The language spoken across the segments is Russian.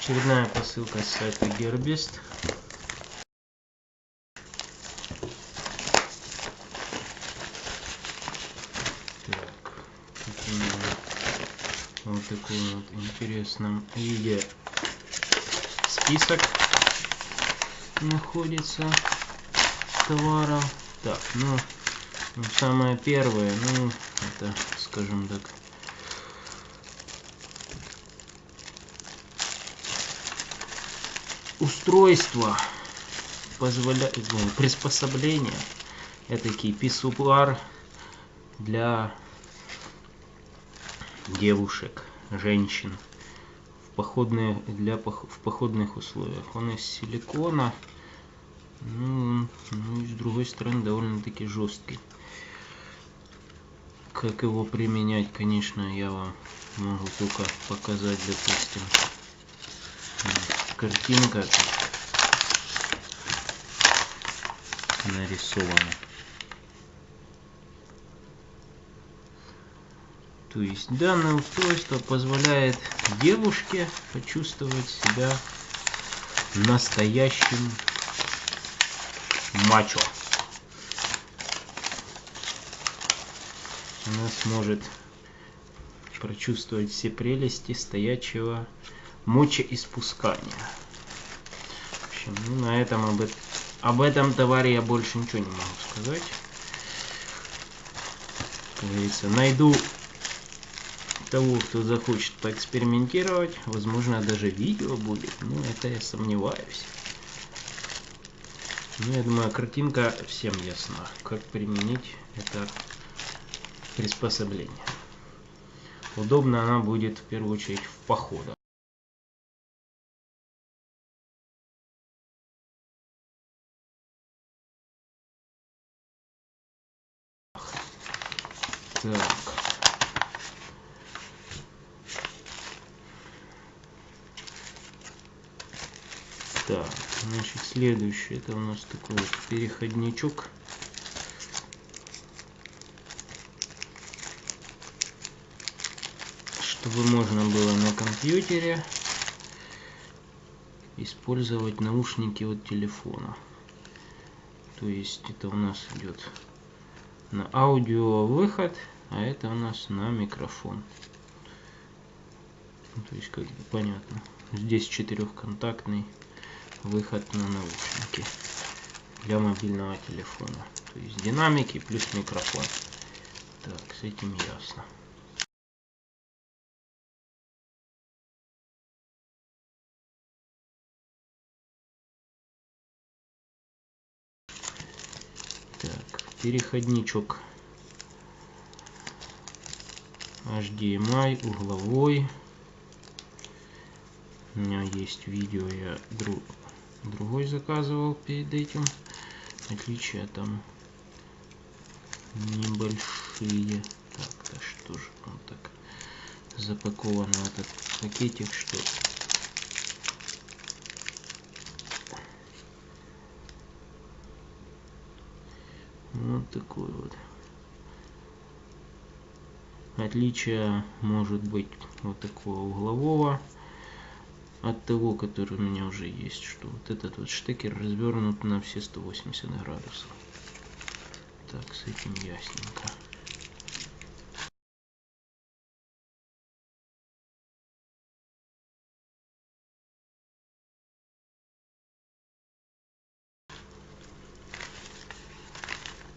Очередная посылка с сайта Gearbest. Так, тут у меня вот такой вот интересном виде список находится товаров. Так, ну самое первое, ну это, скажем так, устройство, приспособление, этакий писсуар для девушек, женщин в походных условиях. Он из силикона, ну и с другой стороны довольно-таки жесткий. Как его применять, конечно, я вам могу только показать, допустим, картинка нарисована. То есть данное устройство позволяет девушке почувствовать себя настоящим мачо. Она сможет прочувствовать все прелести стоячего мочеиспускания. В общем, ну, на этом об этом товаре я больше ничего не могу сказать. Как говорится, найду того, кто захочет поэкспериментировать. Возможно, даже видео будет. Ну, это я сомневаюсь. Ну, я думаю, картинка всем ясна, как применить это приспособление. Удобно она будет в первую очередь в походах. Так, значит, следующий, это у нас такой вот переходничок. Чтобы можно было на компьютере использовать наушники от телефона. То есть это у нас идет на аудио выход, а это у нас на микрофон. То есть, как бы понятно, здесь четырехконтактный выход на наушники для мобильного телефона. То есть динамики плюс микрофон. Так, с этим ясно. Так, переходничок HDMI угловой. У меня есть видео, я другой заказывал перед этим. Отличия там небольшие. Так, да что же он так запакован в этот пакетик, что вот такой вот. Отличие может быть вот такого углового от того, который у меня уже есть, что вот этот вот штекер развернут на все 180 градусов. Так, с этим ясненько.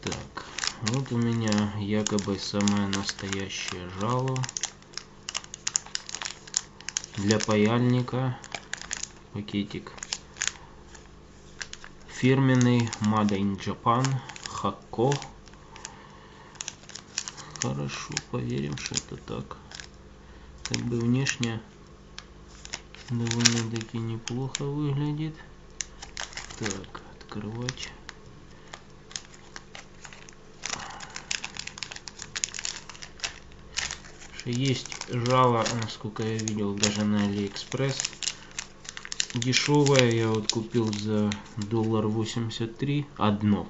Так, вот у меня якобы самое настоящее жало для паяльника. Пакетик фирменный Made in Japan Hakko. Хорошо, поверим, что это так. Как бы внешне довольно-таки неплохо выглядит. Так, открывать. Есть жало, насколько я видел, даже на AliExpress. Дешевое, я вот купил за $83 одно.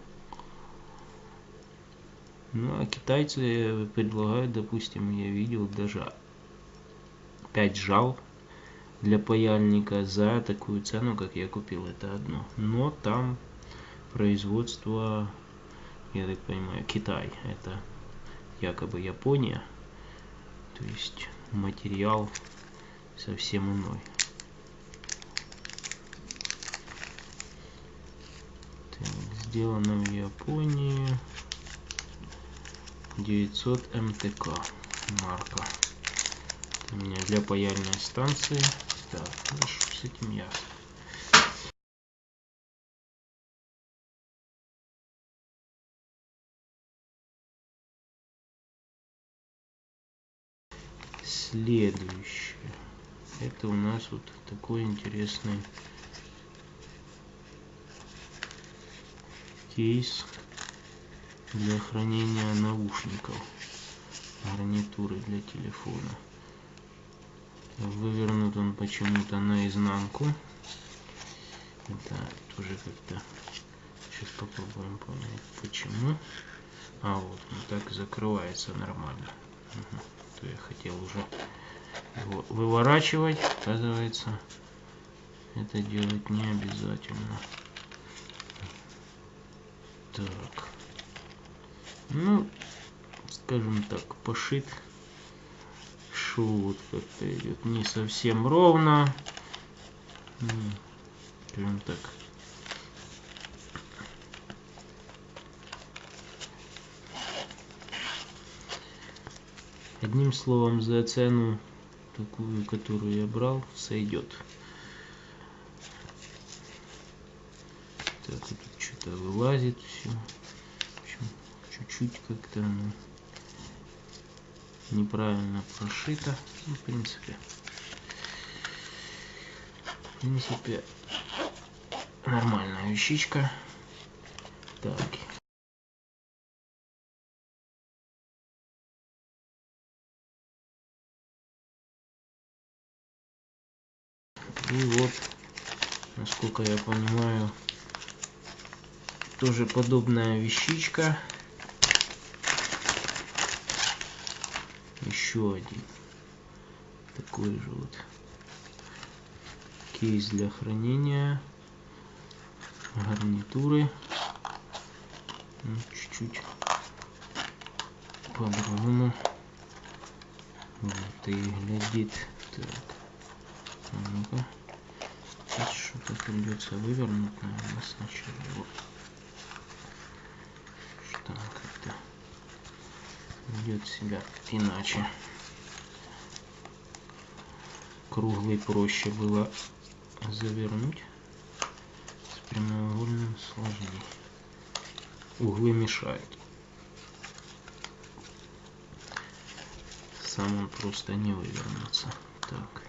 Ну а китайцы предлагают, допустим, я видел даже 5 жал для паяльника за такую цену, как я купил, это одно. Но там производство, я так понимаю, Китай. Это якобы Япония. То есть материал совсем иной. Так, сделано в Японии. 900 МТК марка. Это у меня для паяльной станции. Так, хорошо, с этим ясно. Следующее. Это у нас вот такой интересный кейс для хранения наушников. Гарнитуры для телефона. Вывернут он почему-то наизнанку. Это тоже как-то... Сейчас попробуем понять, почему. А вот, он так закрывается нормально. Угу. То я хотел уже его выворачивать. Оказывается, это делать не обязательно. Так. Ну, скажем так, пошит шут как-то идет не совсем ровно. Скажем так. Одним словом, за цену такую, которую я брал, сойдет. Так, тут что-то вылазит все. В общем, чуть-чуть как-то неправильно прошито. Ну, в принципе, нормальная вещичка. Так. И вот, насколько я понимаю, тоже подобная вещичка. Еще один такой же вот кейс для хранения гарнитуры. Ну, чуть-чуть по-другому вот и глядит. Так, ну-ка, сейчас что-то придется вывернуть, наверное, сначала его. Что как-то ведет себя иначе. Круглый проще было завернуть, с прямоугольным сложнее. Углы мешают. Сам он просто не вывернется. Так.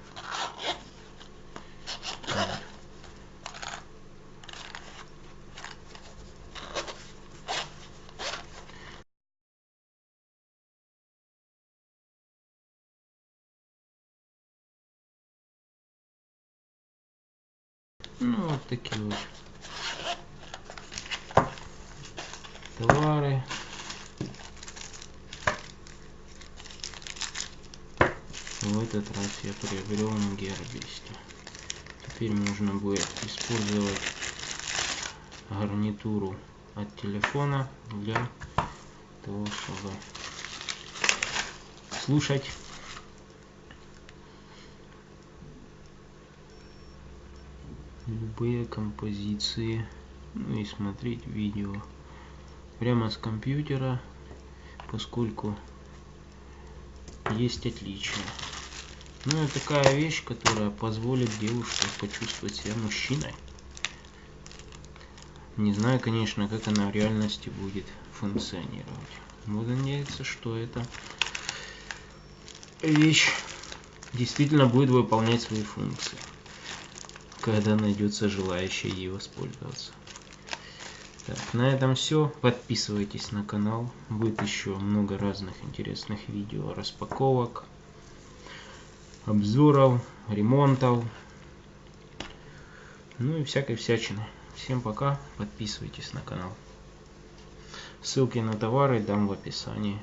Ну, вот такие вот товары. В этот раз я приобрел на Гербесте. Теперь можно будет использовать гарнитуру от телефона для того, чтобы слушать любые композиции, ну и смотреть видео прямо с компьютера, поскольку есть отличия. Ну и такая вещь, которая позволит девушке почувствовать себя мужчиной. Не знаю, конечно, как она в реальности будет функционировать. Буду надеяться, что эта вещь действительно будет выполнять свои функции, когда найдется желающий ей воспользоваться. Так, на этом все. Подписывайтесь на канал. Будет еще много разных интересных видео, распаковок, обзоров, ремонтов, ну и всякой всячины. Всем пока. Подписывайтесь на канал. Ссылки на товары дам в описании.